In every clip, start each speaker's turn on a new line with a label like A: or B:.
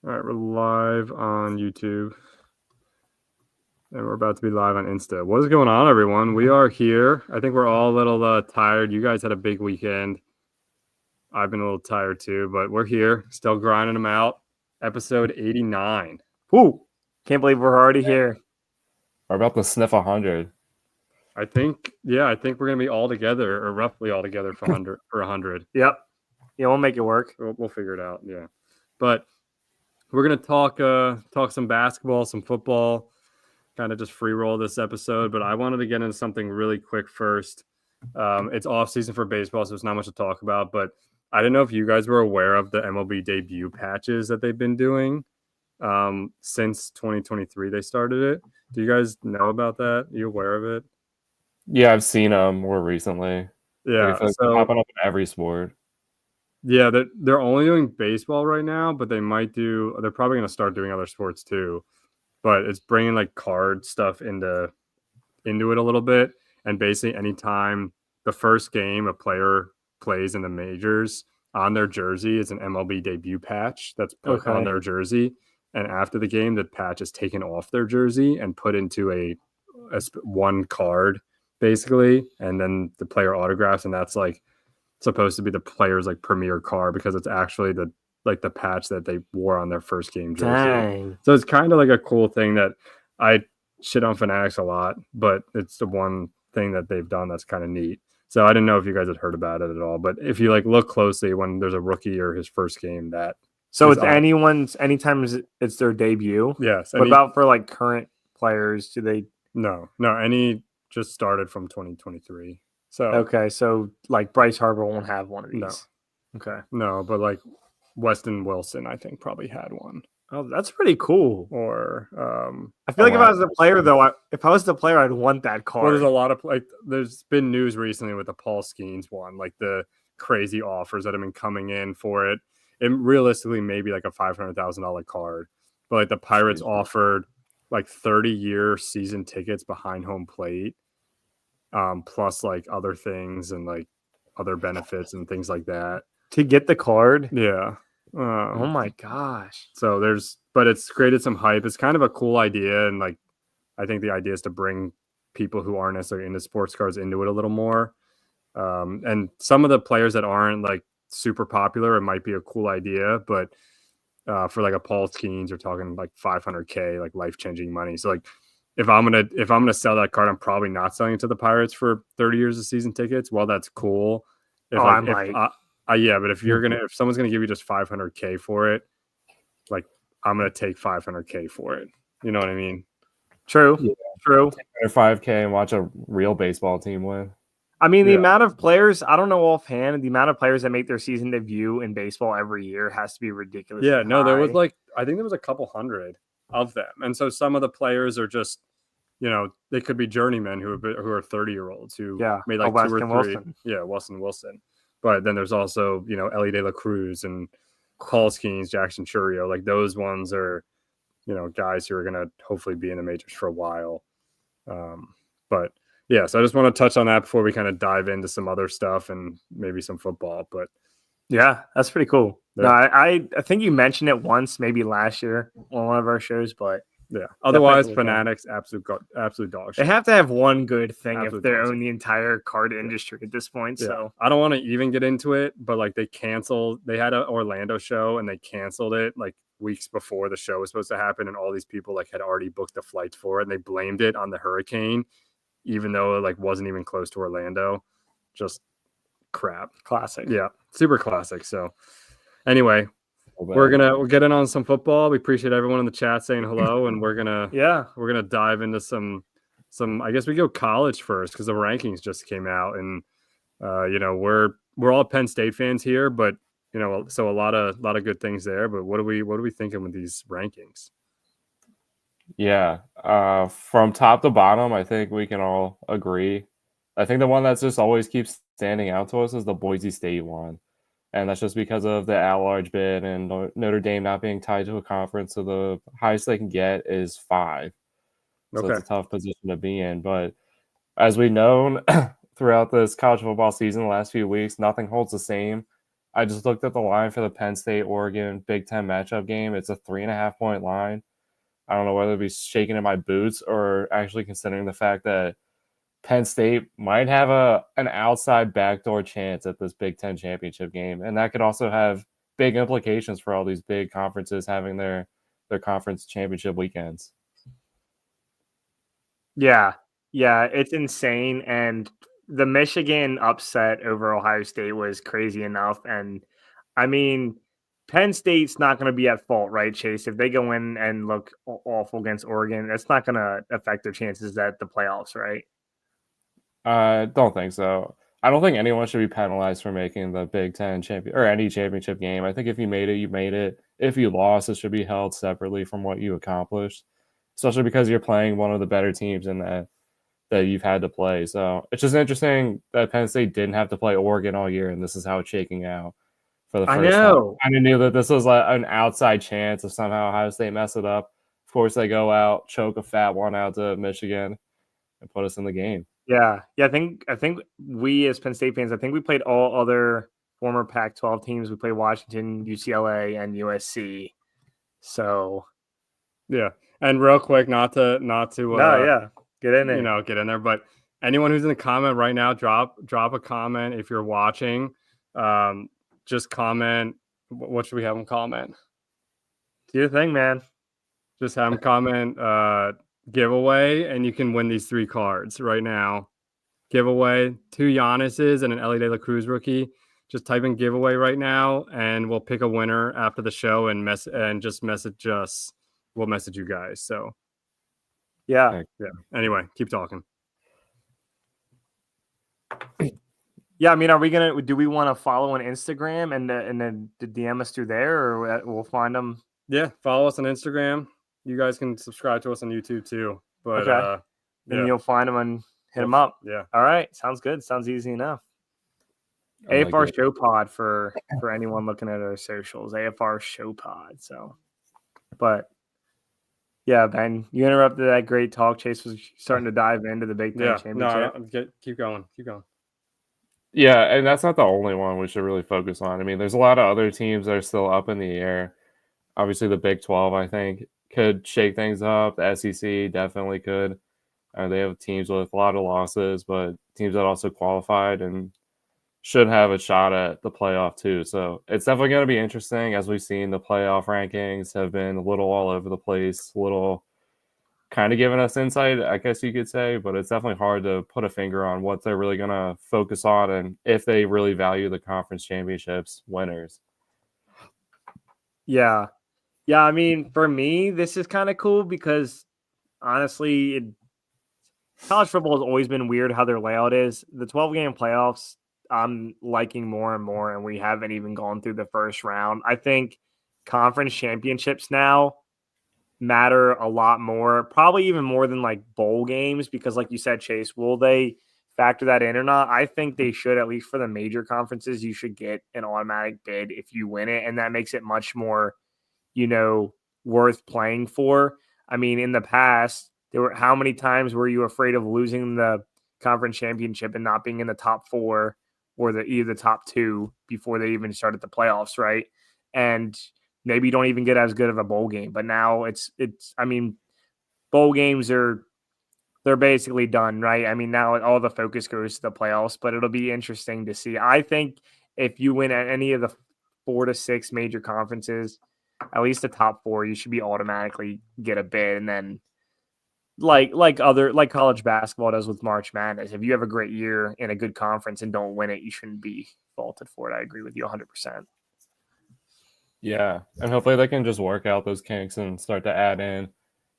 A: All right, we're live on YouTube. And we're about to be live on Insta. What is going on, everyone? We are here. I think we're all a little tired. You guys had a big weekend. I've been a little tired too, but we're here, still grinding them out. Episode 89.
B: Woo! Can't believe we're already here.
C: We're about to sniff 100.
A: I think we're gonna be all together, or roughly all together for 100.
B: Yep. Yeah, we'll make it work.
A: We'll figure it out. Yeah, but we're gonna talk some basketball, some football, kind of just free roll this episode. But I wanted to get into something really quick first. It's off season for baseball, so there's not much to talk about. But I didn't know if you guys were aware of the MLB debut patches that they've been doing since 2023. They started it. Do you guys know about that? Are you aware of it?
C: Yeah, I've seen them more recently.
A: Yeah,
C: It's popping up in every sport.
A: Yeah, they're only doing baseball right now, but they're probably going to start doing other sports too. But it's bringing like card stuff into it a little bit. And basically anytime the first game a player plays in the majors, on their jersey is an MLB debut patch that's put on their jersey. And after the game, the patch is taken off their jersey and put into a one card, basically. And then the player autographs, and that's like supposed to be the player's like premier card because it's actually the patch that they wore on their first game jersey.
B: Dang.
A: So it's kind of like a cool thing that I shit on Fanatics a lot, but it's the one thing that they've done that's kind of neat. So I didn't know if you guys had heard about it at all, but if you like look closely when there's a rookie or his first game, that
B: so it's anytime it's their debut.
A: Yes.
B: What about for like current players? Do they?
A: No. Any just started from 2023. So
B: okay, so like Bryce Harper won't have one of these.
A: No.
B: Okay.
A: No, but like Weston Wilson, I think probably had one.
B: Oh, that's pretty cool.
A: Or
B: I feel like if I was the player, though, if I was the player, I'd want that card.
A: Well, there's a lot of there's been news recently with the Paul Skeens one, like the crazy offers that have been coming in for it. It realistically maybe like a $500,000 card, but like the Pirates offered like 30-year season tickets behind home plate, plus like other things and like other benefits and things like that
B: to get the card.
A: Yeah.
B: Oh my gosh.
A: So but it's created some hype. It's kind of a cool idea. And like, I think the idea is to bring people who aren't necessarily into sports cards into it a little more. And some of the players that aren't like super popular, it might be a cool idea, but for like a Paul Skeens, you're talking like $500K, like life-changing money. So like, if I'm gonna sell that card, I'm probably not selling it to the Pirates for 30 years of season tickets. Well, that's cool.
B: I might.
A: Yeah, but if someone's gonna give you just $500K for it, like I'm gonna take $500K for it. You know what I mean?
B: True.
C: Yeah.
B: True.
C: Take $5K and watch a real baseball team win.
B: I mean, the amount of players, I don't know offhand, the amount of players that make their season debut in baseball every year has to be ridiculous.
A: Yeah, no, there was I think there was a couple hundred of them. And so some of the players are just, they could be journeymen who are 30-year-olds who made like two or three.
B: Wilson.
A: Yeah, Wilson. But then there's also, Ellie De La Cruz and Paul Skeens, Jackson Churio. Like those ones are, guys who are going to hopefully be in the majors for a while. But yeah, so I just want to touch on that before we kind of dive into some other stuff and maybe some football. But
B: yeah, that's pretty cool. Yeah. No, I think you mentioned it once, maybe last year on one of our shows, but
A: yeah. Otherwise, Fanatics, absolute dog shit.
B: They have to have one good thing if they own the entire card industry at this point. Yeah. So
A: I don't want to even get into it, but like they had an Orlando show and they canceled it like weeks before the show was supposed to happen, and all these people like had already booked the flights for it, and they blamed it on the hurricane, even though it like wasn't even close to Orlando. Just crap.
B: Classic.
A: Yeah, super classic. So anyway, we're getting on some football. We appreciate everyone in the chat saying hello, and we're gonna dive into some. I guess we go college first because the rankings just came out, and we're all Penn State fans here, but so a lot of good things there. But what are we thinking with these rankings?
C: Yeah, from top to bottom, I think we can all agree. I think the one that just always keeps standing out to us is the Boise State one. And that's just because of the at-large bid and Notre Dame not being tied to a conference. So the highest they can get is 5. So it's a tough position to be in. But as we've known throughout this college football season, the last few weeks, nothing holds the same. I just looked at the line for the Penn State Oregon Big Ten matchup game. It's a 3.5-point line. I don't know whether to be shaking in my boots or actually considering the fact that Penn State might have an outside backdoor chance at this Big Ten championship game, and that could also have big implications for all these big conferences having their conference championship weekends.
B: Yeah, it's insane. And the Michigan upset over Ohio State was crazy enough. And I mean, Penn State's not going to be at fault, right, Chase? If they go in and look awful against Oregon, that's not going to affect their chances at the playoffs, right?
C: I don't think so. I don't think anyone should be penalized for making the Big Ten champion or any championship game. I think if you made it, you made it. If you lost, it should be held separately from what you accomplished, especially because you're playing one of the better teams in that you've had to play. So it's just interesting that Penn State didn't have to play Oregon all year, and this is how it's shaking out for the
B: I
C: first time.
B: know.
C: I knew that this was like an outside chance if somehow Ohio State mess it up. Of course, they go out, choke a fat one out to Michigan, and put us in the game.
B: Yeah. I think we as Penn State fans, I think we played all other former Pac-12 teams. We played Washington, UCLA, and USC. So
A: Yeah. And real quick, not to
B: get in there.
A: Get in there. But anyone who's in the comment right now, drop a comment if you're watching. Just comment. What should we have them comment?
B: Do your thing, man.
A: Just have them comment giveaway, and you can win these 3 cards right now. Giveaway 2 Giannis's and an Ellie De La Cruz rookie. Just type in giveaway right now, and we'll pick a winner after the show and just message us. We'll message you guys. So
B: yeah.
A: Anyway, keep talking.
B: Yeah, I mean, do we want to follow on Instagram and then DM us through there, or we'll find them?
A: Yeah, follow us on Instagram. You guys can subscribe to us on YouTube too. But
B: okay. Then you'll find them and hit them up.
A: Yeah.
B: All right. Sounds good. Sounds easy enough. AFR Show Pod for anyone looking at our socials. AFR Show Pod. So, but yeah, Ben, you interrupted that great talk. Chase was starting to dive into the Big Ten championship.
A: No, keep going.
C: Yeah, and that's not the only one we should really focus on. I mean, there's a lot of other teams that are still up in the air. Obviously, the Big 12, I think, could shake things up. The SEC definitely could. They have teams with a lot of losses, but teams that also qualified and should have a shot at the playoff too. So it's definitely going to be interesting. As we've seen, the playoff rankings have been a little all over the place, a little kind of giving us insight, I guess you could say, but it's definitely hard to put a finger on what they're really going to focus on and if they really value the conference championships winners.
B: Yeah. I mean, for me, this is kind of cool because honestly, college football has always been weird how their layout is. The 12-game playoffs, I'm liking more and more, and we haven't even gone through the first round. I think conference championships now matter a lot more, probably even more than like bowl games, because like you said, Chase, will they factor that in or not? I think they should. At least for the major conferences, you should get an automatic bid if you win it, and that makes it much more worth playing for. I mean, in the past, how many times were you afraid of losing the conference championship and not being in the top 4 or either the top 2 before they even started the playoffs, right? And maybe you don't even get as good of a bowl game. But now I mean, bowl games they're basically done, right? I mean, now all the focus goes to the playoffs, but it'll be interesting to see. I think if you win at any of the 4 to 6 major conferences, at least the top 4, you should be automatically get a bid. And then like college basketball does with March Madness, if you have a great year in a good conference and don't win it, you shouldn't be faulted for it. I agree with you 100%.
C: Yeah, and hopefully they can just work out those kinks and start to add in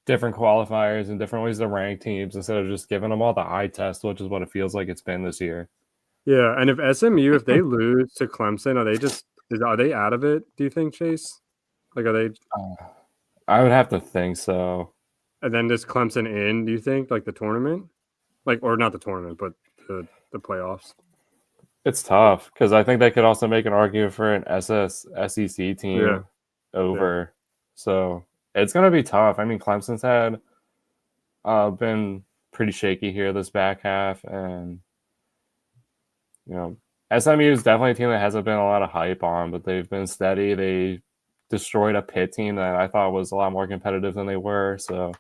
C: different qualifiers and different ways to rank teams instead of just giving them all the eye test, which is what it feels like it's been this year.
A: Yeah, and if SMU, if they lose to Clemson, are they out of it, do you think, Chase? Like, are they?
C: I would have to think so.
A: And then does Clemson in, do you think, like the tournament? Like, or not the tournament, but the playoffs?
C: It's tough because I think they could also make an argument for an SEC team over. Yeah. So it's going to be tough. I mean, Clemson's had been pretty shaky here this back half. And, SMU is definitely a team that hasn't been a lot of hype on, but they've been steady. They destroyed a Pitt team that I thought was a lot more competitive than they were. So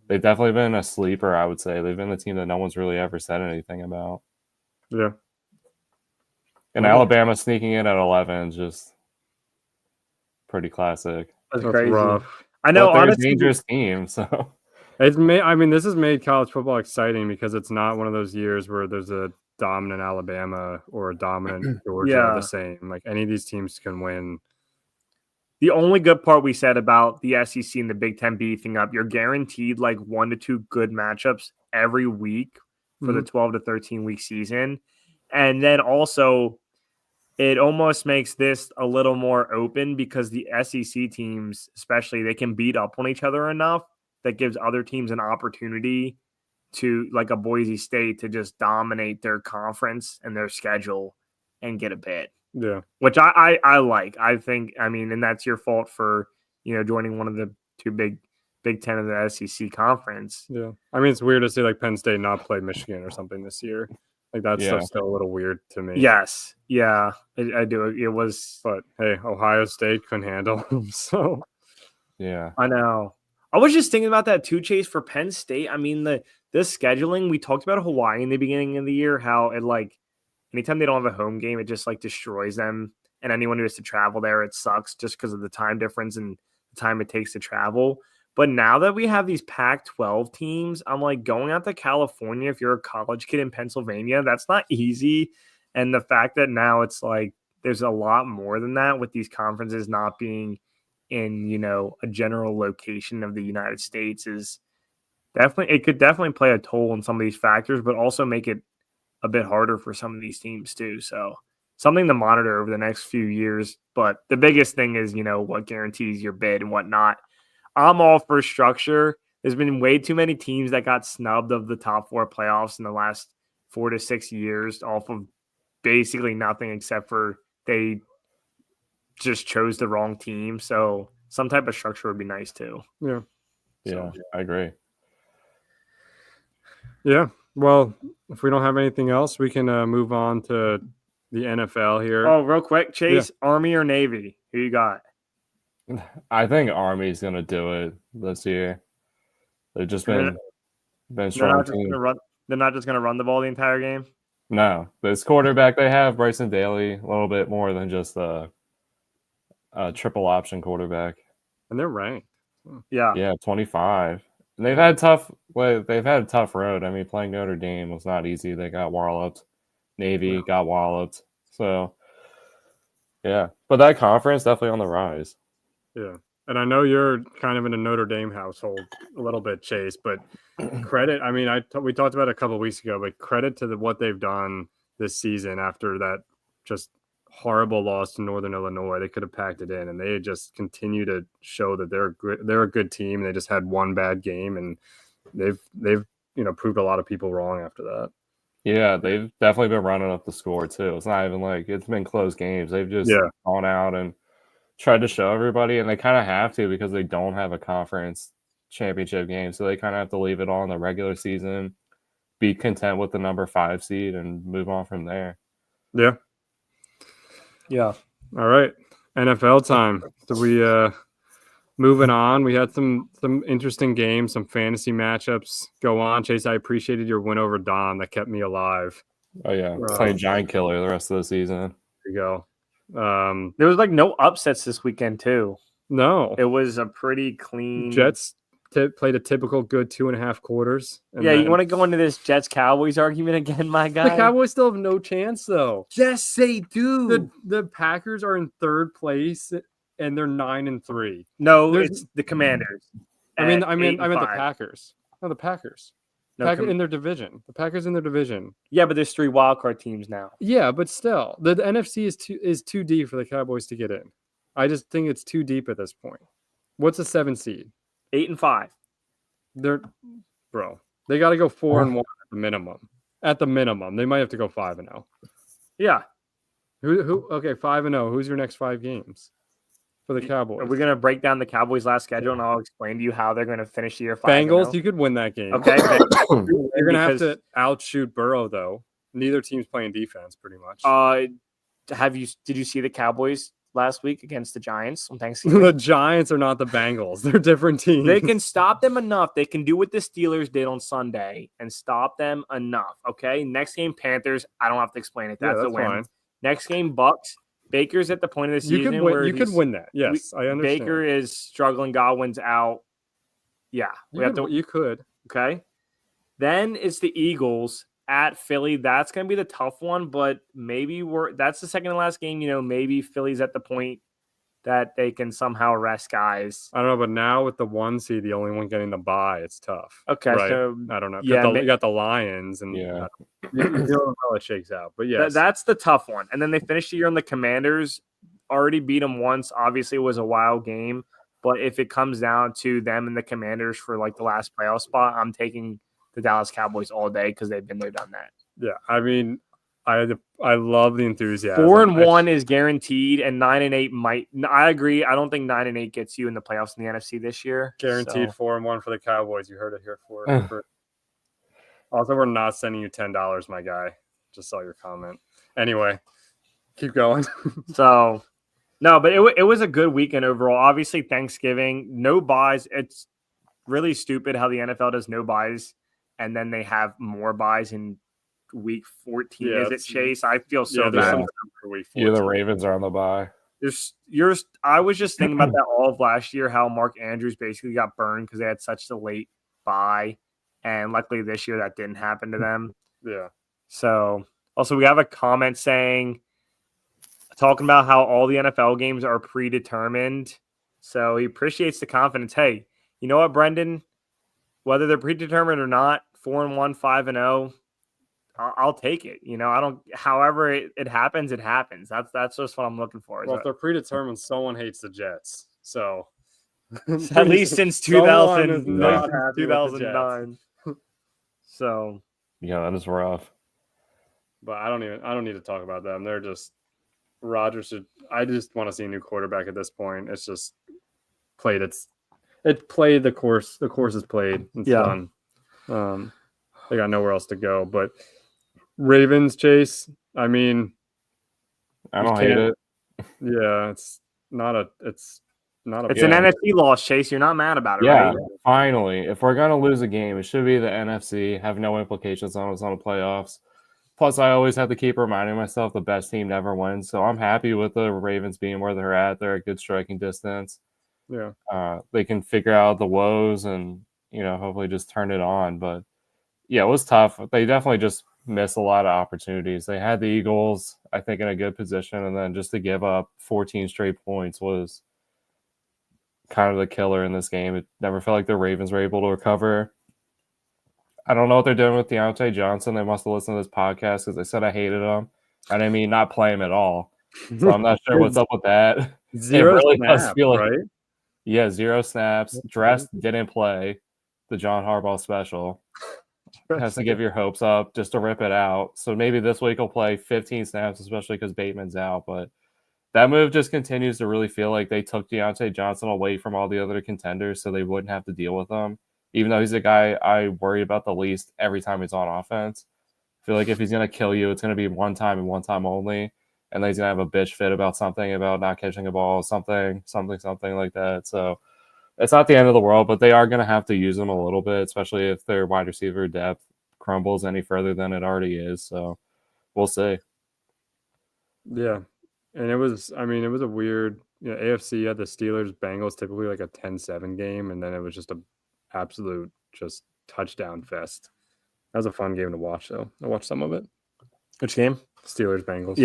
C: they've definitely been a sleeper, I would say. They've been the team that no one's really ever said anything about.
A: Yeah.
C: And Alabama sneaking in at 11 is just pretty classic.
B: That's
A: That's
B: crazy.
A: rough.
B: I know,
C: But they're
B: honestly,
C: a dangerous team, so
A: It's made. I mean, this has made college football exciting because it's not one of those years where there's a dominant Alabama or a dominant Georgia
B: Yeah.
A: the same. Like any of these teams can win.
B: the only good part we said about the SEC and the Big Ten beefing up, you're guaranteed like 1 to 2 good matchups every week for the 12 to 13 week season. And then also, it almost makes this a little more open because the SEC teams, especially, they can beat up on each other enough that gives other teams an opportunity to, like a Boise State, to just dominate their conference and their schedule and get a bid.
A: Yeah.
B: Which I like. I think, I mean, and that's your fault for, joining one of the two Big Ten of the SEC conference.
A: Yeah. I mean, it's weird to see like Penn State not play Michigan or something this year. Like that's
C: Yeah.
A: still a little weird to me.
B: Yes. Yeah. I do. It was.
A: But hey, Ohio State couldn't handle them. So
C: yeah.
B: I know. I was just thinking about that too, Chase, for Penn State. I mean, the scheduling, we talked about Hawaii in the beginning of the year, how it like anytime they don't have a home game, it just like destroys them. And anyone who has to travel there, it sucks just because of the time difference and the time it takes to travel. But now that we have these Pac-12 teams, I'm like, going out to California, if you're a college kid in Pennsylvania, that's not easy. And the fact that now it's like there's a lot more than that with these conferences not being in, a general location of the United States is definitely, it could definitely play a toll on some of these factors, but also make it a bit harder for some of these teams too. So something to monitor over the next few years. But the biggest thing is, what guarantees your bid and whatnot. I'm all for structure. There's been way too many teams that got snubbed of the top 4 playoffs in the last 4 to 6 years off of basically nothing except for they just chose the wrong team. So some type of structure would be nice too.
A: yeah.
C: Yeah, I agree.
A: Yeah. Well, if we don't have anything else, we can move on to the NFL here.
B: Oh, real quick, Chase, Army or Navy? Who you got?
C: I think Army's gonna do it this year. They've just been strong team.
B: They're not just gonna run the ball the entire game.
C: No, this quarterback they have, Bryson Daly, a little bit more than just a triple option quarterback.
A: And they're ranked.
C: Yeah, 25. And they've had a tough road. I mean, playing Notre Dame was not easy. They got walloped. Navy got walloped. So yeah, but that conference definitely on the rise.
A: Yeah. And I know you're kind of in a Notre Dame household a little bit, Chase, but credit. I mean, we talked about it a couple of weeks ago, but credit to what they've done this season after that just horrible loss to Northern Illinois. They could have packed it in, and they just continue to show that they're a good team. They just had one bad game, and they've proved a lot of people wrong after that.
C: Yeah, they've definitely been running up the score too. It's not even like it's been close games. They've just gone out and tried to show everybody, and they kind of have to because they don't have a conference championship game. So they kind of have to leave it all in the regular season, be content with the number 5 seed, and move on from there.
A: Yeah.
B: Yeah.
A: All right. NFL time. So we moving on. We had some interesting games, some fantasy matchups go on. Chase, I appreciated your win over Don. That kept me alive.
C: Oh yeah, playing Giant Killer the rest of the season.
A: There you go.
B: There was like no upsets this weekend too.
A: No,
B: it was a pretty clean.
A: Jets played a typical good 2.5 quarters.
B: Yeah, you want to go into this Jets Cowboys argument again, my guy?
A: The Cowboys still have no chance, though.
B: Yes, they do.
A: The Packers are in 3rd place and they're 9-3.
B: No, it's the Commanders.
A: I meant the Packers. No, the Packers.
B: No,
A: in their division. The Packers in their division.
B: Yeah, but there's 3 wildcard teams now.
A: Yeah, but still, the NFC is too deep for the Cowboys to get in. I just think it's too deep at this point. What's a 7 seed?
B: 8-5.
A: They got to go 4-1 at the minimum. At the minimum, they might have to go 5-0.
B: Yeah.
A: Who? Okay, 5-0. Who's your next 5 games for the Cowboys?
B: Are we gonna break down the Cowboys' last schedule, and I'll explain to you how they're gonna finish the year 5-0?
A: Bengals, you could win that game.
B: Okay.
A: You're gonna have to outshoot Burrow though. neither team's playing defense pretty much.
B: Did you see the Cowboys last week against the Giants on Thanksgiving?
A: The Giants are not the Bengals. They're different teams.
B: They can stop them enough. They can do what the Steelers did on Sunday and stop them enough. Okay. Next game, Panthers. I don't have to explain it. That's a win.
A: Fine.
B: Next game, Bucks. Baker's at the point of the season
A: you could win that. Yes, I understand.
B: Baker is struggling. Godwin's out. Yeah,
A: you could.
B: Okay. Then it's the Eagles at Philly. That's going to be the tough one, but maybe that's the second to last game. Maybe Philly's at the point that they can somehow rest guys.
A: I don't know, but now with the 1 seed, the only one getting the bye, it's tough.
B: Okay,
A: right?
B: so
A: I don't know.
B: Yeah,
A: you got the Lions, and you don't know how it shakes out. But yes,
B: that's the tough one. And then they finished the year on the Commanders. Already beat them once. Obviously, it was a wild game. But if it comes down to them and the Commanders for like the last playoff spot, I'm taking the Dallas Cowboys all day because they've been there, done that.
A: Yeah, I mean, I love the enthusiasm.
B: 4-1 is guaranteed, and 9-8 might. I agree. I don't think 9-8 gets you in the playoffs in the NFC this year.
A: Guaranteed 4-1 for the Cowboys. You heard it here for. Also, we're not sending you $10, my guy. Just saw your comment. Anyway, keep going.
B: So, no, but it was a good weekend overall. Obviously, Thanksgiving, no buys. It's really stupid how the NFL does no buys, and then they have more buys in week 14. Is it, Chase? I feel so bad
A: for week 14.
C: The Ravens are on the bye.
B: I was just thinking about that all of last year, how Mark Andrews basically got burned because they had such a late bye, and luckily this year that didn't happen to them.
A: Yeah.
B: So, also we have a comment talking about how all the NFL games are predetermined. So he appreciates the confidence. Hey, you know what, Brendan? Whether they're predetermined or not, 4-1, 5-0. I'll take it. I don't. However, it happens. It happens. That's just what I'm looking for.
A: Well, if they're predetermined, someone hates the Jets. So
B: at least since 2009. So
C: that is rough.
A: But I don't need to talk about them. They're just Rodgers should. I just want to see a new quarterback at this point. It's just played. It played the course. The course is played. It's done. They got nowhere else to go. But Ravens, Chase. I mean,
C: I don't hate it.
A: Yeah, it's not a.
B: It's an NFC loss, Chase. You're not mad about it,
C: right?
B: Yeah,
C: finally. If we're gonna lose a game, it should be the NFC. Have no implications on us on the playoffs. Plus, I always have to keep reminding myself the best team never wins. So I'm happy with the Ravens being where they're at. They're at good striking distance.
A: Yeah.
C: They can figure out the woes and hopefully just turn it on. But yeah, it was tough. They definitely just missed a lot of opportunities. They had the Eagles, I think, in a good position, and then just to give up 14 straight points was kind of the killer in this game. It never felt like the Ravens were able to recover. I don't know what they're doing with Deontay Johnson. They must have listened to this podcast because they said I hated him. I didn't mean not play him at all. So I'm not sure what's up with that.
A: Zero snaps, right?
C: Yeah, 0 snaps. Dressed, didn't play. The John Harbaugh special. Has to give your hopes up just to rip it out. So maybe this week he'll play 15 snaps, especially because Bateman's out. But that move just continues to really feel like they took Deontay Johnson away from all the other contenders so they wouldn't have to deal with him. Even though he's a guy I worry about the least every time he's on offense. I feel like if he's going to kill you, it's going to be one time and one time only. And then he's going to have a bitch fit about something, about not catching a ball, something like that. So it's not the end of the world, but they are going to have to use him a little bit, especially if their wide receiver depth crumbles any further than it already is. So we'll see.
A: Yeah. And it was a weird, AFC had the Steelers, Bengals, typically like a 10-7 game. And then it was just a absolute just touchdown fest. That was a fun game to watch, though. I watched some of it.
B: Which game?
A: Steelers, Bengals.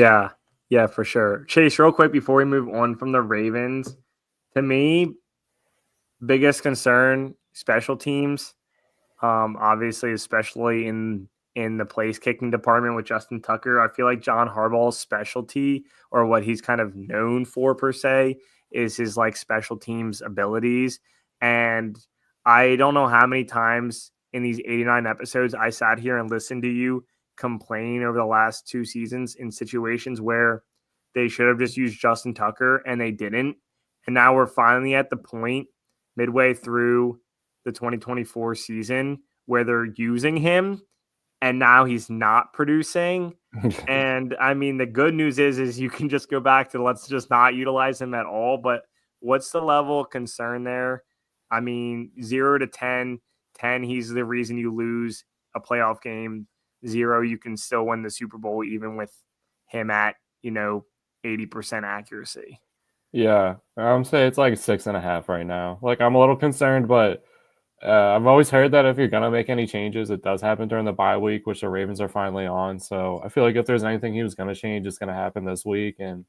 B: Yeah, for sure. Chase, real quick before we move on from the Ravens, to me, biggest concern, special teams. Obviously, especially in the place kicking department with Justin Tucker. I feel like John Harbaugh's specialty, or what he's kind of known for per se, is his like special teams abilities. And I don't know how many times in these 89 episodes I sat here and listened to you complain over the last 2 seasons in situations where they should have just used Justin Tucker and they didn't. And now we're finally at the point midway through the 2024 season where they're using him. and now he's not producing. And I mean, the good news is you can just go back to let's just not utilize him at all. But what's the level of concern there? I mean, 0 to 10, 10, he's the reason you lose a playoff game. 0, you can still win the Super Bowl even with him at, 80% accuracy.
C: Yeah, I'm saying it's like 6.5 right now. Like, I'm a little concerned, but I've always heard that if you're gonna make any changes, it does happen during the bye week, which the Ravens are finally on. So I feel like if there's anything he was gonna change, it's gonna happen this week, and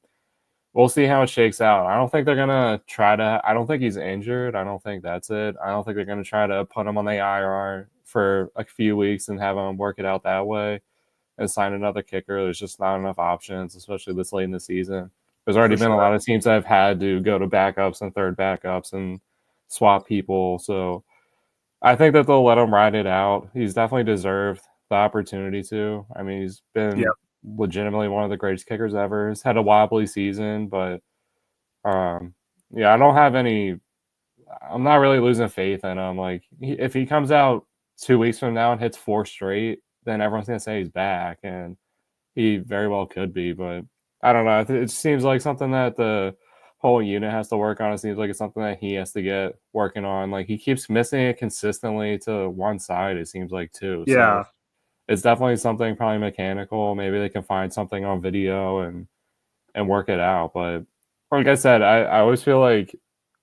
C: we'll see how it shakes out. I don't think they're gonna try to. I don't think he's injured. I don't think that's it. I don't think they're gonna try to put him on the IR for a few weeks and have him work it out that way and sign another kicker. There's just not enough options, especially this late in the season. There's already been a lot of teams that have had to go to backups and third backups and swap people. So I think that they'll let him ride it out. He's definitely deserved the opportunity to. I mean, he's been legitimately one of the greatest kickers ever. He's had a wobbly season, but yeah, I don't have any. I'm not really losing faith in him. Like, if he comes out 2 weeks from now and hits 4 straight, then everyone's gonna say he's back, and he very well could be. But I don't know. It seems like something that the whole unit has to work on. It seems like it's something that he has to get working on. Like, he keeps missing it consistently to one side, it seems like, too.
B: Yeah.
C: So it's definitely something probably mechanical. Maybe they can find something on video and work it out. But like I said, I always feel like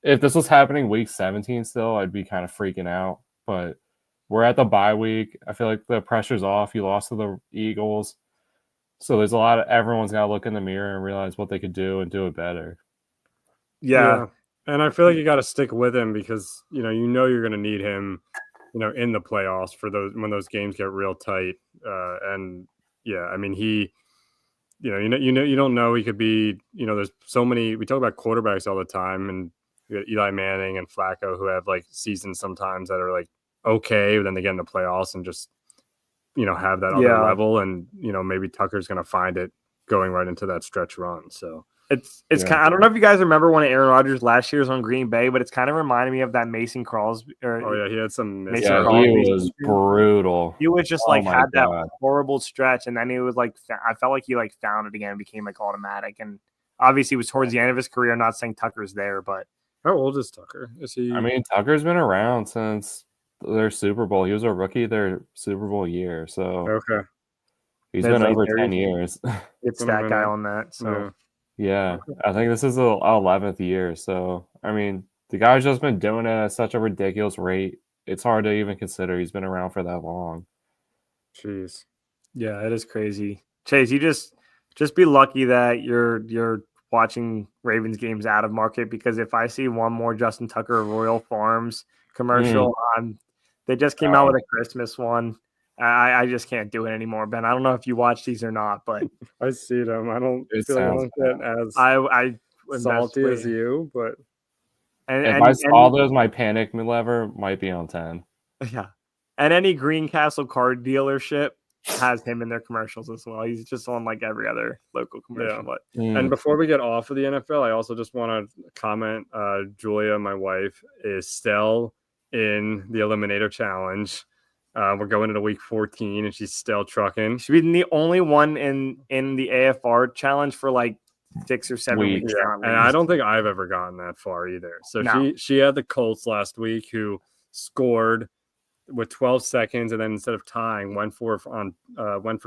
C: if this was happening week 17 still, I'd be kind of freaking out. But we're at the bye week. I feel like the pressure's off. You lost to the Eagles. So there's a lot of everyone's got to look in the mirror and realize what they could do and do it better.
B: Yeah.
A: And I feel like you got to stick with him because, you're going to need him, in the playoffs for those when those games get real tight. And yeah, I mean, he, you don't know. He could be, there's so many. We talk about quarterbacks all the time, and you got Eli Manning and Flacco who have like seasons sometimes that are like okay, but then they get in the playoffs and just, have that other level. And maybe Tucker's going to find it going right into that stretch run. So.
B: It's kind of, I don't know if you guys remember when Aaron Rodgers last year was on Green Bay, but it's kind of reminded me of that Mason Crosby.
A: He had some.
C: Mason Crosby. He was brutal.
B: He was just had that horrible stretch, and then he was like, I felt like he found it again and became like automatic. And obviously, it was towards the end of his career. I'm not saying Tucker's there, but
A: how old is Tucker? Is he?
C: I mean, Tucker's been around since their Super Bowl. He was a rookie their Super Bowl year, so
A: okay,
C: he's been over 10 years.
B: It's that guy on that, so.
C: Yeah, I think this is the 11th year. So, I mean, the guy's just been doing it at such a ridiculous rate. It's hard to even consider he's been around for that long.
A: Jeez.
B: Yeah, it is crazy. Chase, you just be lucky that you're watching Ravens games out of market, because if I see one more Justin Tucker Royal Farms commercial, they just came out with a Christmas one. I just can't do it anymore, Ben. I don't know if you watch these or not, but
A: I see them. I don't feel like I don't get as
B: I
A: salty as you, but
C: if I saw those, my panic lever might be on 10.
B: Yeah, and any Greencastle car dealership has him in their commercials as well. He's just on like every other local commercial. But
A: and before we get off of the NFL, I also just want to comment. Julia, my wife, is still in the Eliminator Challenge. We're going into week 14, and she's still trucking.
B: She's been the only one in the AFR challenge for like 6 or 7 weeks.
A: Yeah. And I don't think I've ever gotten that far either. So she had the Colts last week, who scored with 12 seconds, and then instead of tying, went for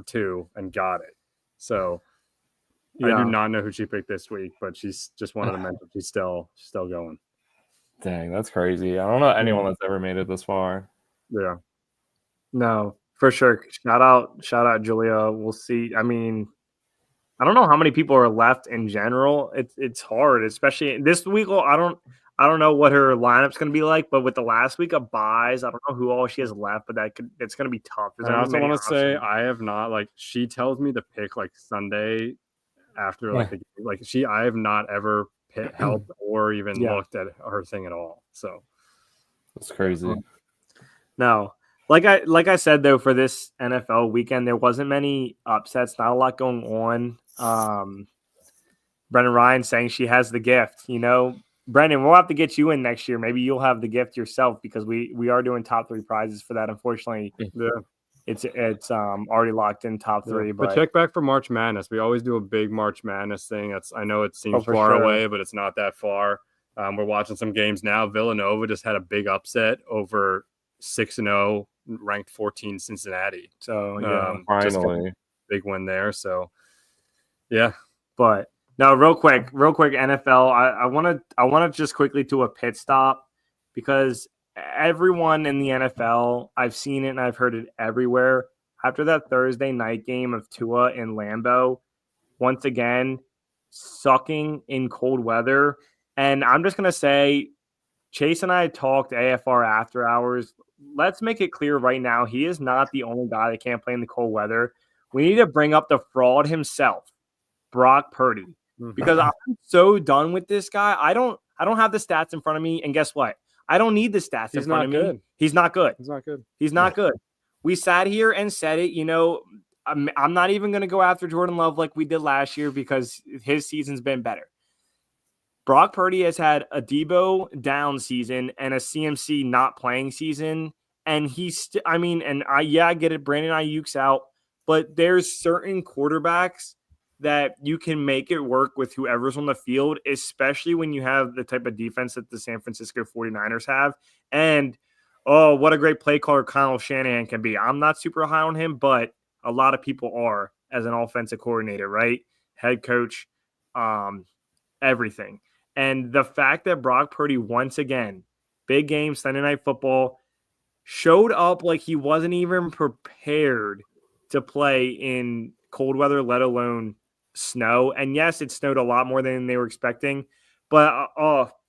A: 2 and got it. So I do not know who she picked this week, but she's just one of the men. She's still going.
C: Dang, that's crazy. I don't know anyone that's ever made it this far.
A: Yeah.
B: No, for sure. Shout out, Julia. We'll see. I mean, I don't know how many people are left in general. It's hard, especially this week. I don't know what her lineup's going to be like, but with the last week of buys, I don't know who all she has left, but it's going to be tough.
A: I also want to say I have not, like, she tells me to pick like Sunday after I have not ever helped or even looked at her thing at all. So
C: that's crazy.
B: No. Like I said, though, for this NFL weekend, there wasn't many upsets, not a lot going on. Brendan Ryan saying she has the gift. Brendan, we'll have to get you in next year. Maybe you'll have the gift yourself, because we are doing top 3 prizes for that. Unfortunately, it's already locked in top three.
A: But check back for March Madness. We always do a big March Madness thing. I know it seems
B: for
A: far
B: sure.
A: away, but it's not that far. We're watching some games now. Villanova just had a big upset over 6-0, ranked 14 Cincinnati.
B: So yeah,
C: finally,
A: big win there. So yeah,
B: but no, real quick, NFL. I want to just quickly do a pit stop because everyone in the NFL, I've seen it and I've heard it everywhere. After that Thursday night game of Tua in Lambeau, once again, sucking in cold weather. And I'm just going to say, Chase and I talked AFR after hours. Let's make it clear right now, he is not the only guy that can't play in the cold weather. We need to bring up the fraud himself, Brock Purdy, because I'm so done with this guy. I don't have the stats in front of me. And guess what? I don't need the stats in front of me. He's not good. He's not good. We sat here and said it, I'm not even going to go after Jordan Love like we did last year because his season's been better. Brock Purdy has had a Debo down season and a CMC not playing season. And I get it. Brandon Ayuk's out, but there's certain quarterbacks that you can make it work with whoever's on the field, especially when you have the type of defense that the San Francisco 49ers have. And, oh, what a great play caller Kyle Shanahan can be. I'm not super high on him, but a lot of people are as an offensive coordinator, right? Head coach, everything. And the fact that Brock Purdy, once again, big game, Sunday Night Football, showed up like he wasn't even prepared to play in cold weather, let alone snow. And yes, it snowed a lot more than they were expecting. But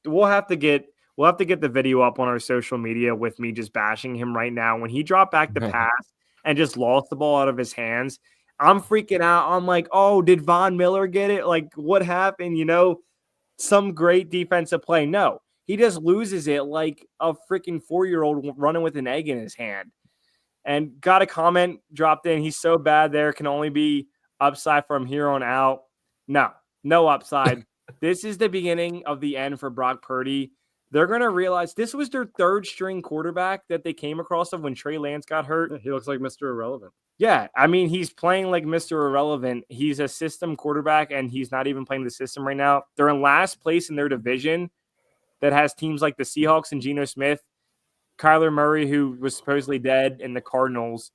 B: we'll have to get the video up on our social media with me just bashing him right now. When he dropped back the pass and just lost the ball out of his hands, I'm freaking out. I'm like, oh, did Von Miller get it? Like, what happened? Some great defensive play. No, he just loses it like a freaking 4-year-old running with an egg in his hand. And got a comment dropped in. He's so bad there, can only be upside from here on out. No upside. This is the beginning of the end for Brock Purdy. They're going to realize this was their third string quarterback that they came across of when Trey Lance got hurt.
A: Yeah, he looks like Mr. Irrelevant.
B: Yeah, I mean, he's playing like Mr. Irrelevant. He's a system quarterback, and he's not even playing the system right now. They're in last place in their division that has teams like the Seahawks and Geno Smith, Kyler Murray, who was supposedly dead, and the Cardinals,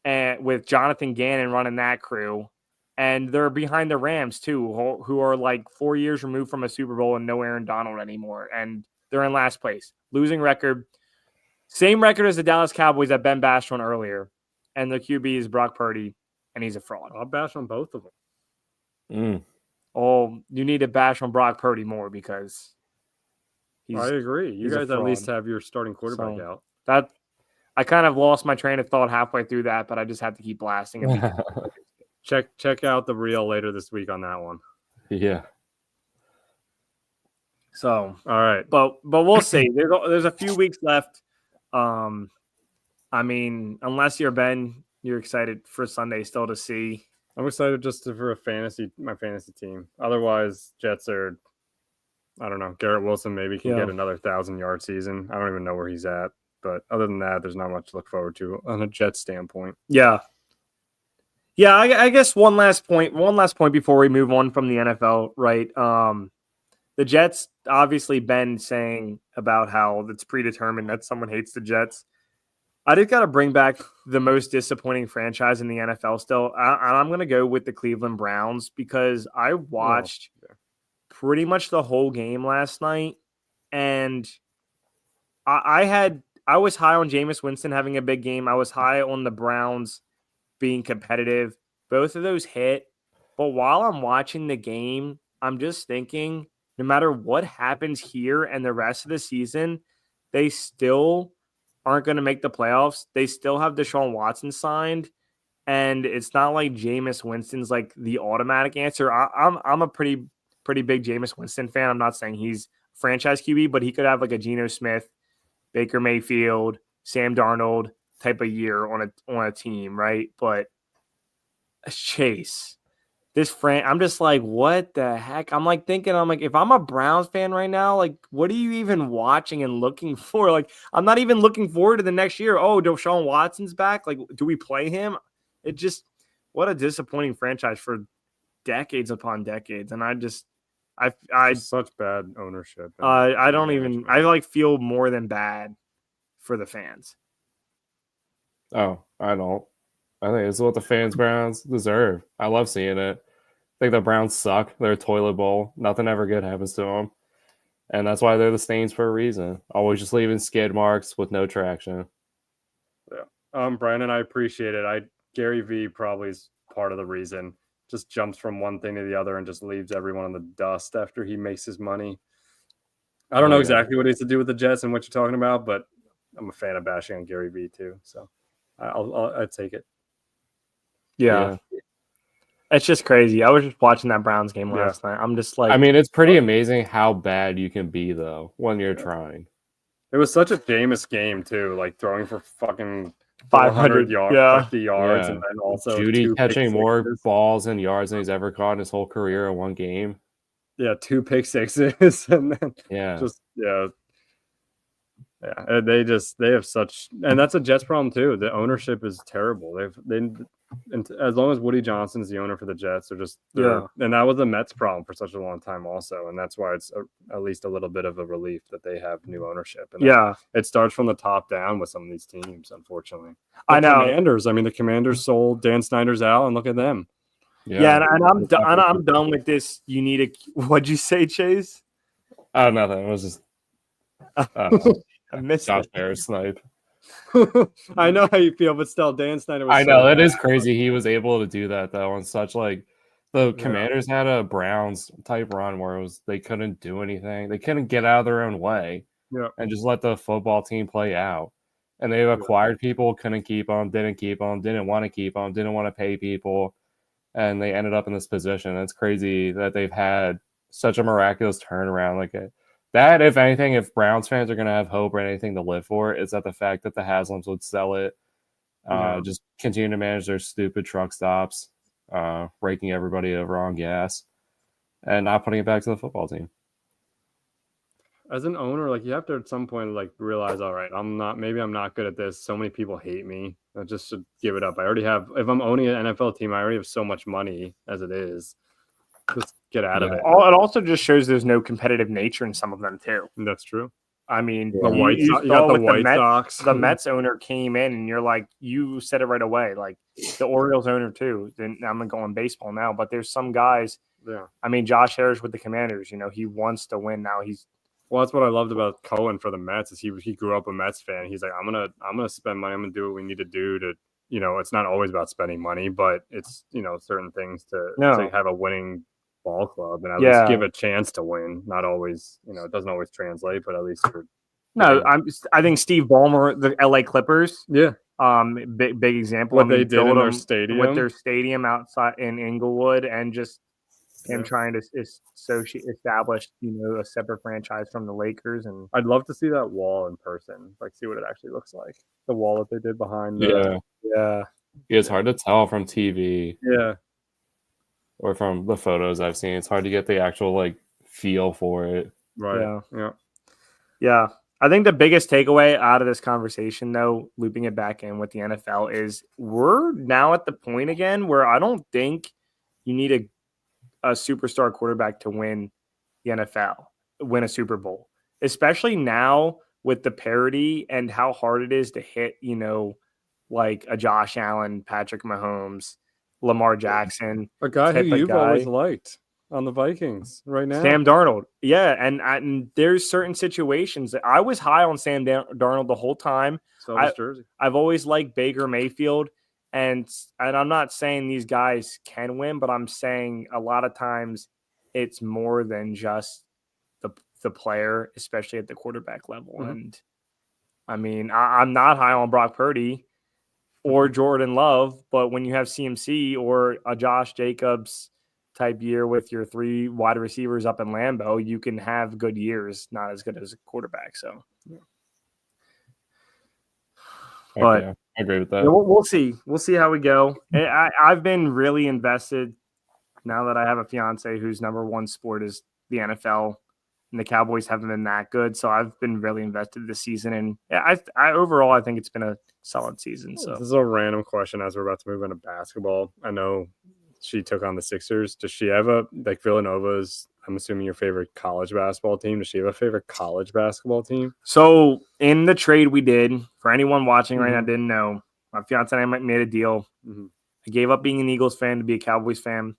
B: and with Jonathan Gannon running that crew. And they're behind the Rams, too, who are like 4 years removed from a Super Bowl and no Aaron Donald anymore. And they're in last place. Losing record. Same record as the Dallas Cowboys that Ben bashed on earlier. And the QB is Brock Purdy, and he's a fraud.
A: I'll bash on both of
C: them.
B: Oh, you need to bash on Brock Purdy more because
A: I agree. You guys at least have your starting quarterback out.
B: That I kind of lost my train of thought halfway through that, but I just have to keep blasting him.
A: Check out the reel later this week on that one.
C: Yeah.
B: So
A: all right,
B: but we'll see. There's a few weeks left. I mean, unless you're Ben, you're excited for Sunday still to see.
A: I'm excited just for my fantasy team. Otherwise, Jets are, I don't know, Garrett Wilson maybe can get another 1,000-yard season. I don't even know where he's at. But other than that, there's not much to look forward to on a Jets standpoint.
B: Yeah. Yeah, I guess one last point before we move on from the NFL, right? The Jets, obviously, Ben saying about how it's predetermined that someone hates the Jets. I just got to bring back the most disappointing franchise in the NFL still. I'm going to go with the Cleveland Browns because I watched pretty much the whole game last night. And I was high on Jameis Winston having a big game. I was high on the Browns being competitive. Both of those hit. But while I'm watching the game, I'm just thinking no matter what happens here and the rest of the season, they still aren't going to make the playoffs. They still have Deshaun Watson signed, and it's not like Jameis Winston's like the automatic answer. I'm a pretty big Jameis Winston fan. I'm not saying he's franchise QB, but he could have like a Geno Smith, Baker Mayfield, Sam Darnold type of year on a team, right? But Chase, I'm just like, what the heck? I'm like thinking, if I'm a Browns fan right now, like, what are you even watching and looking for? Like, I'm not even looking forward to the next year. Oh, Deshaun Watson's back. Like, do we play him? It just, what a disappointing franchise for decades upon decades. And
A: Just such bad ownership.
B: I don't even,
A: management.
B: I like feel more than bad for the fans.
C: Oh, I don't. I think it's what the fans Browns deserve. I love seeing it. I think the Browns suck. They're a toilet bowl. Nothing ever good happens to them. And that's why they're the Stains for a reason. Always just leaving skid marks with no traction.
A: Yeah. Brandon, I appreciate it. Gary V probably is part of the reason. Just jumps from one thing to the other and just leaves everyone in the dust after he makes his money. I don't know exactly what he has to do with the Jets and what you're talking about, but I'm a fan of bashing on Gary V too. So I'd take it.
B: Yeah. It's just crazy. I was just watching that Browns game last night. I'm just like,
C: I mean, it's pretty amazing how bad you can be though when you're trying.
A: It was such a Jameis game too, like throwing for fucking
B: 500
A: yards, 50 yards, and then also
C: Judy catching more
A: sixes.
C: balls and yards than he's ever caught in his whole career in one game.
A: Yeah, 2 pick sixes, and then they have such, and that's a Jets problem too. The ownership is terrible. And as long as Woody Johnson's the owner for the Jets, and that was the Mets problem for such a long time also, and that's why it's at least a little bit of a relief that they have new ownership. And it starts from the top down with some of these teams, unfortunately.
B: I know.
A: The Commanders sold Dan Snyder's out, and look at them.
B: Yeah, and I'm done with this. You need a, what'd you say, Chase?
C: Oh, nothing. It was just
B: I missed
C: Josh
B: it.
C: Harris snipe.
A: I know how you feel, but still, Dan Snyder was
C: I know, it is crazy he was able to do that, though, on such, like, the Commanders had a Browns-type run where they couldn't do anything. They couldn't get out of their own way and just let the football team play out. And they acquired people, couldn't keep them, didn't keep them, didn't want to keep them, didn't want to pay people, and they ended up in this position. It's crazy that they've had such a miraculous turnaround. Like that, if anything, if Browns fans are going to have hope or anything to live for, is that the fact that the Haslams would sell it, just continue to manage their stupid truck stops, raking everybody over on gas, and not putting it back to the football team.
A: As an owner, like, you have to at some point like realize, all right, maybe I'm not good at this. So many people hate me. I just should give it up. If I'm owning an NFL team, I already have so much money as it is. Just get out of it.
B: It also just shows there's no competitive nature in some of them too.
A: That's true.
B: I mean,
A: the White Sox.
B: The Mets owner came in, and you're like, you said it right away. Like the Orioles owner too. Then I'm gonna go on baseball now, but there's some guys.
A: Yeah.
B: I mean, Josh Harris with the Commanders. He wants to win now.
A: Well, that's what I loved about Cohen for the Mets is he grew up a Mets fan. He's like, I'm gonna spend money. I'm gonna do what we need to do to. It's not always about spending money, but it's certain things to have a winning ball club and at least give a chance to win. Not always, it doesn't always translate, but at least
B: I think Steve Ballmer, the LA Clippers, big example.
A: What they did in their stadium,
B: with their stadium outside in Inglewood, and just him trying to establish a separate franchise from the Lakers. And
A: I'd love to see that wall in person, like see what it actually looks like. The wall that they did behind.
C: It's hard to tell from TV.
A: Yeah.
C: Or from the photos I've seen. It's hard to get the actual feel for it.
A: Right.
B: Yeah. I think the biggest takeaway out of this conversation, though, looping it back in with the NFL, is we're now at the point again where I don't think you need a superstar quarterback to win the NFL, win a Super Bowl, especially now with the parity and how hard it is to hit, like a Josh Allen, Patrick Mahomes, Lamar Jackson,
A: a guy who you've always liked on the Vikings right now,
B: Sam Darnold. Yeah, and there's certain situations that I was high on Sam Darnold the whole time.
A: So was Jersey.
B: I've always liked Baker Mayfield, and I'm not saying these guys can win, but I'm saying a lot of times it's more than just the player, especially at the quarterback level.
A: Mm-hmm.
B: And I mean, I'm not high on Brock Purdy or Jordan Love, but when you have CMC or a Josh Jacobs type year with your 3 wide receivers up in Lambeau, you can have good years, not as good as a quarterback. So, but
C: I agree with that.
B: We'll see. We'll see how we go. I've been really invested now that I have a fiance whose number one sport is the NFL, and the Cowboys haven't been that good. So I've been really invested this season. And yeah, I overall, I think it's been a solid season. So
A: this is a random question as we're about to move into basketball. I know she took on the Sixers. Does she have like Villanova's, I'm assuming your favorite college basketball team? Does she have a favorite college basketball team?
B: So in the trade we did, for anyone watching right now didn't know, my fiance and I made a deal. I gave up being an Eagles fan to be a Cowboys fan.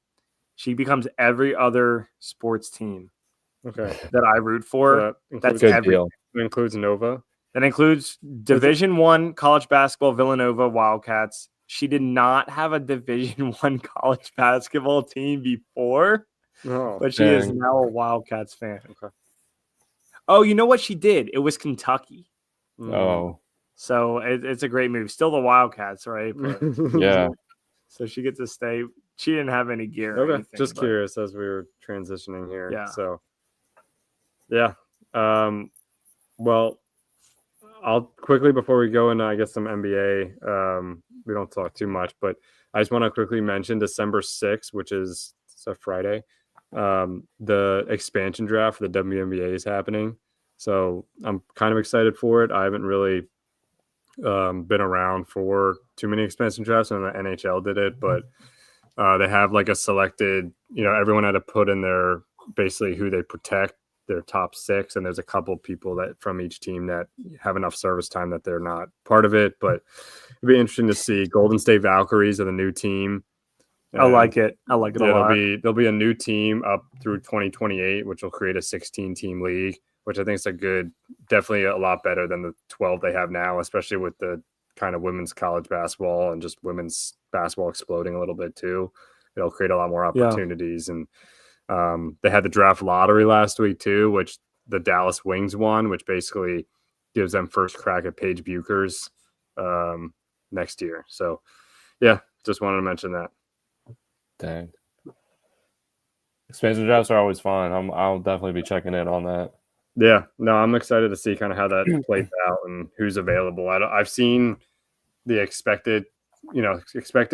B: She becomes every other sports team that I root for.
A: So
B: that's
C: good
B: every
C: deal.
A: It includes Nova.
B: That includes Division I college basketball, Villanova Wildcats. She did not have a Division I college basketball team before, but she is now a Wildcats fan.
A: Okay.
B: Oh, you know what she did? It was Kentucky.
C: Oh.
B: So it's a great move. Still the Wildcats, right? But,
C: Yeah.
B: So she gets to stay. She didn't have any gear. Or
A: Okay.
B: anything,
A: Just curious as we were transitioning here.
B: Yeah.
A: So, yeah. Well, I'll quickly, before we go into, I guess, some NBA, we don't talk too much, but I just want to quickly mention December 6th, which is a Friday. The expansion draft for the WNBA is happening. So I'm kind of excited for it. I haven't really been around for too many expansion drafts, and the NHL did it, but they have like a selected, everyone had to put in their basically who they protect, their top 6, and there's a couple people that from each team that have enough service time that they're not part of it. But it'd be interesting to see. Golden State Valkyries are the new team.
B: I like it. I like it a lot.
A: There'll be a new team up through 2028, which will create a 16-team league, which I think is definitely a lot better than the 12 they have now, especially with the kind of women's college basketball and just women's basketball exploding a little bit too. It'll create a lot more opportunities. And they had the draft lottery last week too, which the Dallas Wings won, which basically gives them first crack at Paige Buchers next year. So, yeah, just wanted to mention that.
C: Dang. Expansion drafts are always fun. I'll definitely be checking in on that.
A: Yeah, no, I'm excited to see kind of how that plays out and who's available. I've seen the expected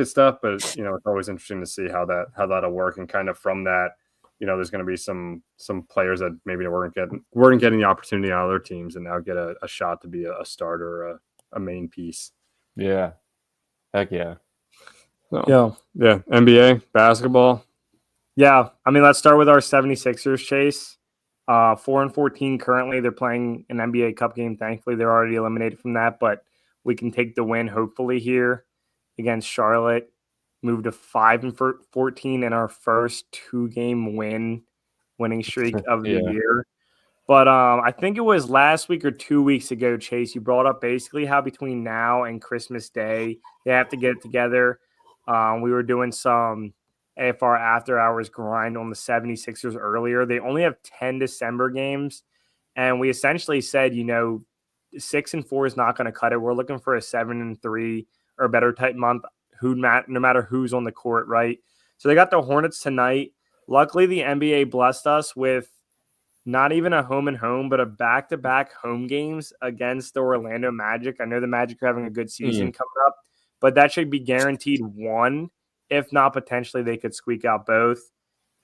A: stuff, but it's always interesting to see how that'll work. And kind of from that, there's going to be some players that maybe weren't getting the opportunity on other teams, and now get a shot to be a starter, or a main piece.
C: Yeah, heck yeah.
A: So, yeah. NBA basketball.
B: Yeah, I mean, let's start with our 76ers, Chase. 4-14 currently. They're playing an NBA Cup game. Thankfully, they're already eliminated from that, but we can take the win hopefully here against Charlotte. Move to 5-14 in our first 2-game winning streak of the year. But I think it was last week or 2 weeks ago, Chase, you brought up basically how between now and Christmas Day they have to get it together. We were doing some AFR after hours grind on the 76ers earlier. They only have 10 December games, and we essentially said, 6-4 is not going to cut it. We're looking for a 7-3 or better type month, no matter who's on the court, right? So they got the Hornets tonight. Luckily, the NBA blessed us with not even a home and home, but a back-to-back home games against the Orlando Magic. I know the Magic are having a good season coming up, but that should be guaranteed one. If not, potentially they could squeak out both.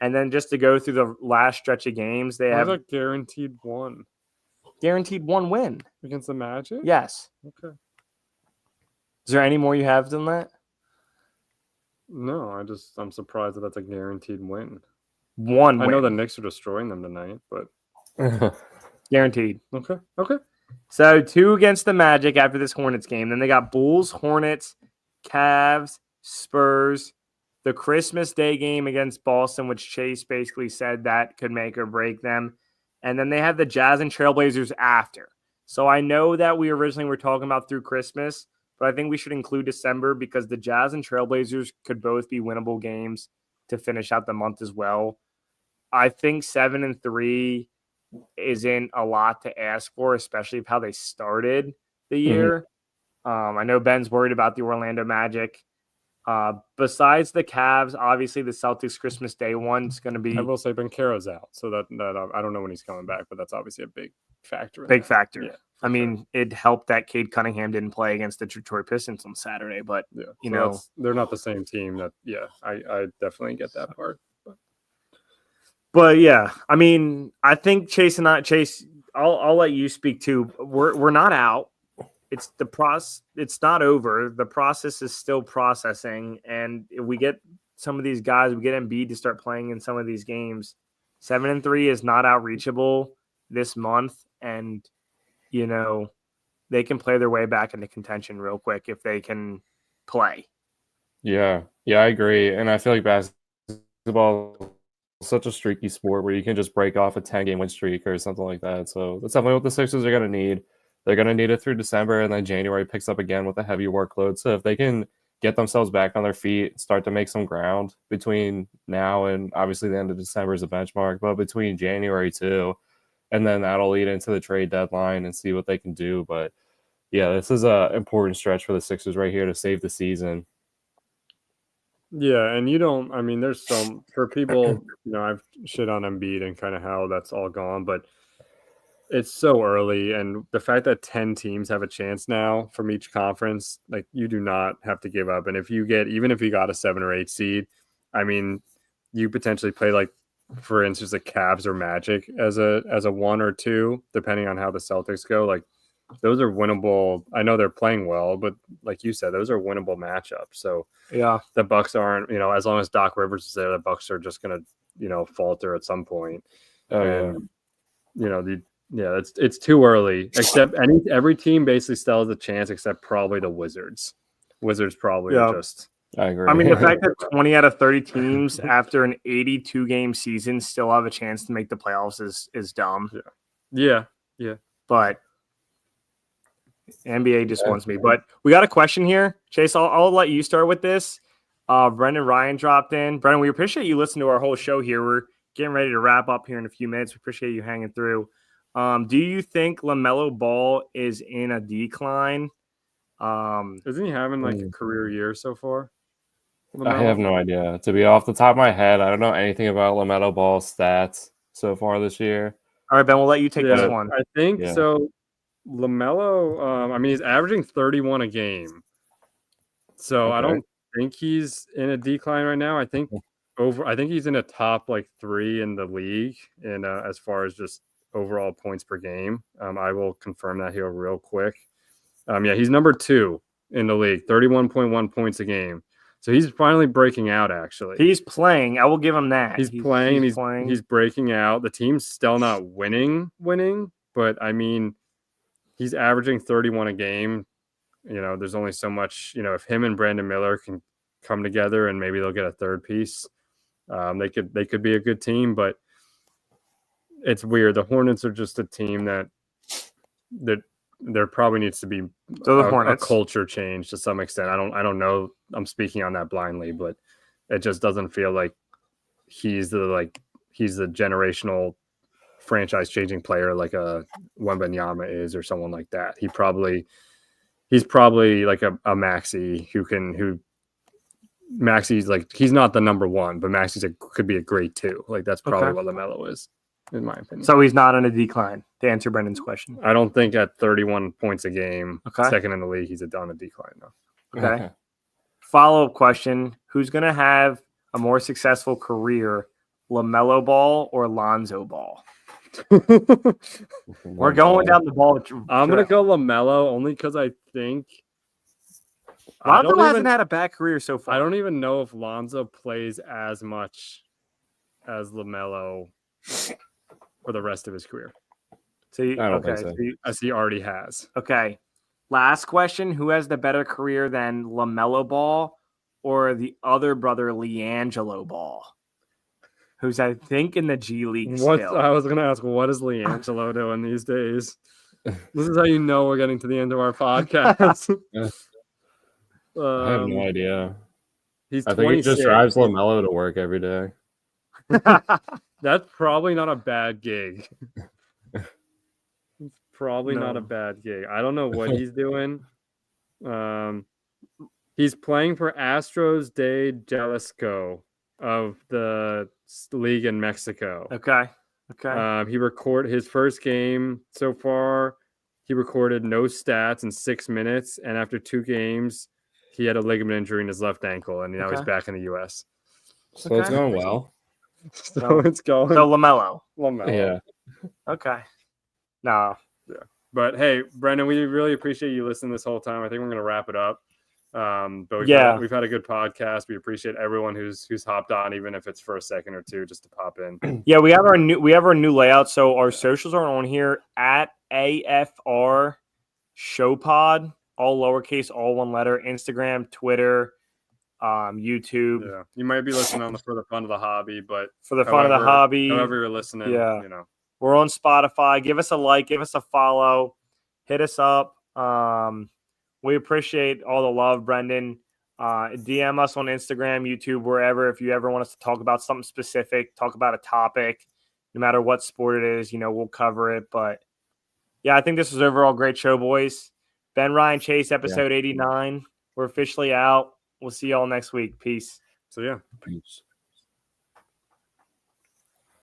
B: And then just to go through the last stretch of games, they have
A: a guaranteed one.
B: Guaranteed one win
A: Against the Magic?
B: Yes.
A: Okay.
B: Is there any more you have than that?
A: No, I'm surprised that that's a guaranteed win.
B: One win.
A: I know the Knicks are destroying them tonight, but
B: guaranteed.
A: Okay.
B: So 2 against the Magic after this Hornets game. Then they got Bulls, Hornets, Cavs, Spurs, the Christmas Day game against Boston, which Chase basically said that could make or break them. And then they have the Jazz and Trailblazers after. So I know that we originally were talking about through Christmas, but I think we should include December because the Jazz and Trailblazers could both be winnable games to finish out the month as well. I think 7-3 isn't a lot to ask for, especially of how they started the year. I know Ben's worried about the Orlando Magic. Besides the Cavs, obviously the Celtics Christmas Day one's going to be.
A: I will say Banchero's out, so that I don't know when he's coming back, but that's obviously a big factor.
B: Big factor.
A: Yeah,
B: I mean, it helped that Cade Cunningham didn't play against the Detroit Pistons on Saturday, but
A: they're not the same team. I definitely get that part.
B: But yeah, I mean, I think Chase. I'll let you speak too. We're not out. It's the process. It's not over. The process is still processing, and if we get some of these guys, we get Embiid to start playing in some of these games. 7-3 is not outreachable this month, and they can play their way back into contention real quick if they can play.
C: Yeah, I agree, and I feel like basketball is such a streaky sport where you can just break off a 10-game win streak or something like that. So that's definitely what the Sixers are going to need. They're going to need it through December, and then January picks up again with a heavy workload. So if they can get themselves back on their feet, start to make some ground between now and obviously the end of December is a benchmark, but between January too, and then that'll lead into the trade deadline and see what they can do. But yeah, this is an important stretch for the Sixers right here to save the season.
A: Yeah, and there's some for people, I've shit on Embiid and kind of how that's all gone, but it's so early, and the fact that 10 teams have a chance now from each conference, like you do not have to give up. And even if you got a 7 or 8 seed, I mean, you potentially play like, for instance, the Cavs or Magic as a 1 or 2, depending on how the Celtics go. Like those are winnable. I know they're playing well, but like you said, those are winnable matchups. So
B: yeah,
A: the Bucks aren't, as long as Doc Rivers is there, the Bucks are just gonna, falter at some point. It's too early. Except every team basically still has a chance, except probably the Wizards. Wizards probably are just.
C: I agree.
B: I mean, the fact that 20 out of 30 teams after an 82-game season still have a chance to make the playoffs is dumb.
A: Yeah.
B: But NBA just wants me. But we got a question here. Chase, I'll let you start with this. Brendan Ryan dropped in. Brendan, we appreciate you listening to our whole show here. We're getting ready to wrap up here in a few minutes. We appreciate you hanging through. Do you think LaMelo Ball is in a decline?
A: Isn't he having like a career year so far?
C: LaMelo? I have no idea. To be off the top of my head, I don't know anything about LaMelo Ball's stats so far this year.
B: All right, Ben, we'll let you take this one.
A: I think so. LaMelo, he's averaging 31 a game. So I don't think he's in a decline right now. I think he's in a top like 3 in the league, and as far as just overall points per game. I will confirm that here real quick. He's number 2 in the league, 31.1 points a game. So he's finally breaking out, actually.
B: He's playing. I will give him that.
A: He's playing. He's breaking out. The team's still not winning, but I mean, he's averaging 31 a game. There's only so much, if him and Brandon Miller can come together and maybe they'll get a third piece, they could be a good team, but it's weird. The Hornets are just a team that there probably needs to be a culture change to some extent. I don't know. I'm speaking on that blindly, but it just doesn't feel like he's the generational franchise changing player like a Wembanyama is or someone like that. He's probably like a Maxey Maxey's like, he's not the number 1, but Maxey's could be a great 2. Like that's probably what LaMelo is, in my opinion.
B: So he's not on a decline, to answer Brendan's question.
A: I don't think at 31 points a game, second in the league, he's on a decline though.
B: Okay. Follow-up question: who's going to have a more successful career, LaMelo Ball or Lonzo Ball? We're going down the ball.
A: I'm going to go LaMelo only because I think
B: Lonzo hasn't had a bad career so far.
A: I don't even know if Lonzo plays as much as LaMelo for the rest of his career.
C: I don't think so.
A: As he already has.
B: Okay. Last question. Who has the better career than LaMelo Ball or the other brother, LiAngelo Ball? Who's, I think, in the G League still.
A: I was going to ask, what is LiAngelo doing these days? This is how you know we're getting to the end of our podcast.
C: I have no idea.
A: He's
C: I think he just drives LaMelo to work every day.
A: That's probably not a bad gig. It's probably not a bad gig. I don't know what he's doing. He's playing for Astros de Jalisco of the league in Mexico.
B: Okay.
A: He recorded his first game so far. He recorded no stats in 6 minutes, and after 2 games, he had a ligament injury in his left ankle, and now he's back in the U.S.
C: So it's going well.
A: So
B: No.
A: it's going.
B: So LaMelo.
A: LaMelo.
C: Yeah.
B: Okay. No.
A: But hey, Brendan, we really appreciate you listening this whole time. I think we're going to wrap it up. But we've had a good podcast. We appreciate everyone who's hopped on, even if it's for a second or two, just to pop in.
B: Yeah, we have our new layout. So our socials are on here at AFR Showpod, all lowercase, all one letter. Instagram, Twitter, YouTube.
A: Yeah, you might be listening for the fun of the hobby, but
B: For the fun of the hobby.
A: however you're listening,
B: Yeah.
A: you know.
B: We're on Spotify. Give us a like, give us a follow, hit us up. We appreciate all the love, Brendan. DM us on Instagram, YouTube, wherever. If you ever want us to talk about something specific, talk about a topic, no matter what sport it is, we'll cover it. But yeah, I think this was overall a great show, boys. Ben, Ryan, Chase, episode 89. We're officially out. We'll see y'all next week. Peace.
A: So yeah.
C: Peace.